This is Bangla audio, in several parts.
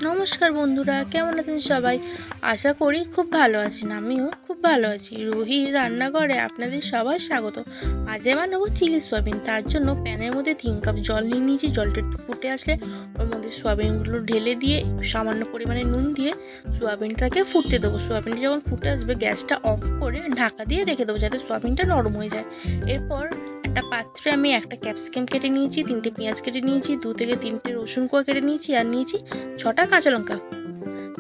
নমস্কার বন্ধুরা, কেমন আছেন সবাই? আশা করি খুব ভালো আছেন। আমিও খুব ভালো আছি। রুহির রান্নাঘরে আপনাদের সবার স্বাগত। আজ বানাবো চিলি সোয়াবিন। তার জন্য প্যানের মধ্যে 3 কাপ জল নিয়ে নিয়েছি। জলটা একটু ফুটে আসলে ওর মধ্যে সোয়াবিনগুলো ঢেলে দিয়ে সামান্য পরিমাণে নুন দিয়ে সোয়াবিনটাকে ফুটতে দেবো। সোয়াবিনটা যখন ফুটে আসবে গ্যাসটা অফ করে ঢাকা দিয়ে রেখে দেবো যাতে সোয়াবিনটা নরম হয়ে যায়। এরপর একটা পাত্রে আমি একটা ক্যাপসিকাম কেটে নিয়েছি, 3টে পেঁয়াজ কেটে নিয়েছি, 2 থেকে 3টে রসুন কোয়া কেটে নিয়েছি, আর নিয়েছি 6টা কাঁচা লঙ্কা।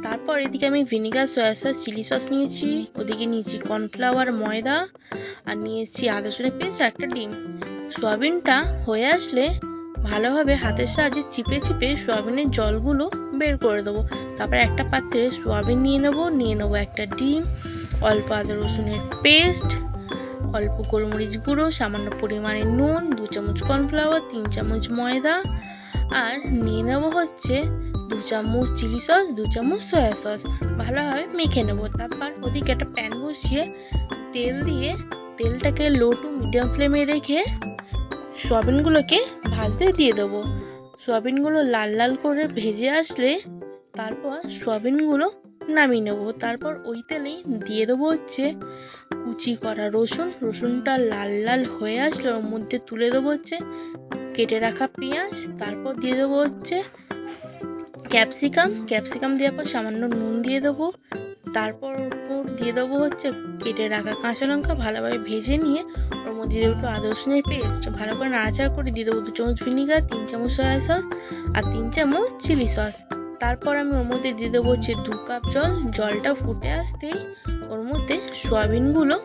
তারপর এদিকে আমি vinegar, soya sauce, chilli sauce নিয়েছি, ওদিকে নিয়েছি কর্নফ্লাওয়ার, ময়দা, আর নিয়েছি আদা রসুনের পেস্ট, আর একটা ডিম। সোয়াবিনটা হয়ে আসলে ভালোভাবে হাতের সাহায্যে চিপে চিপে সোয়াবিনের জলগুলো বের করে দেবো। তারপর একটা পাত্রে সোয়াবিন নিয়ে নেবো একটা ডিম, অল্প আদা রসুনের পেস্ট, অল্প গোলমরিচ গুঁড়ো, সামান্য পরিমাণে নুন, 2 চামচ কর্নফ্লাওয়ার, 3 চামচ ময়দা, আর নিয়ে নেবো হচ্ছে 2 চামচ চিলি সস, 2 চামচ সয়া সস। ভালোভাবে মেখে নেবো। তারপর ওদিকে একটা প্যান বসিয়ে তেল দিয়ে তেলটাকে লো টু মিডিয়াম ফ্লেমে রেখে সোয়াবিনগুলোকে ভাজতে দিয়ে দেবো। সোয়াবিনগুলো লাল লাল করে ভেজে আসলে তারপর সোয়াবিনগুলো নামিয়ে নেবো। তারপর ওই তেলেই দিয়ে দেবো হচ্ছে কুচি করা রসুনটা লাল লাল হয়ে আসলে ওর মধ্যে তুলে দেবো হচ্ছে কেটে রাখা পেঁয়াজ। তারপর দিয়ে দেবো হচ্ছে ক্যাপসিকাম দেওয়ার পর সামান্য নুন দিয়ে দেবো। তারপর ওপর দিয়ে দেবো হচ্ছে কেটে রাখা কাঁচা লঙ্কা। ভালোভাবে ভেজে নিয়ে ওর মধ্যে দিয়ে দেবো একটু আদা রসুনের পেস্ট। ভালো করে নাড়াচাড়া করে দিয়ে দেবো 2 চামচ ভিনিগার, 3 চামচ সয়া সস, আর 3 চামচ চিলি সস। তারপর আমি ওর মধ্যে দিয়ে দেবো হচ্ছে 2 কাপ জল। জলটা ফুটে আসতেই ওর মধ্যে সোয়াবিনগুলো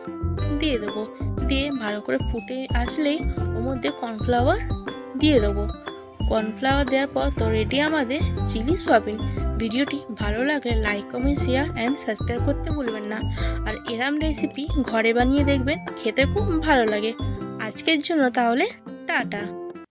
দিয়ে দেবো। দিয়ে ভালো করে ফুটে আসলেই ওর মধ্যে কর্নফ্লাওয়ার দিয়ে দেবো। কর্নফ্লাওয়ার দেওয়ার পর তো রেডি আমাদের চিলি সোয়াবিন। ভিডিওটি ভালো লাগলে like, comment, share and subscribe করতে ভুলবেন না। আর এরম রেসিপি ঘরে বানিয়ে দেখবেন, খেতে খুব ভালো লাগে। আজকের জন্য তাহলে টাটা।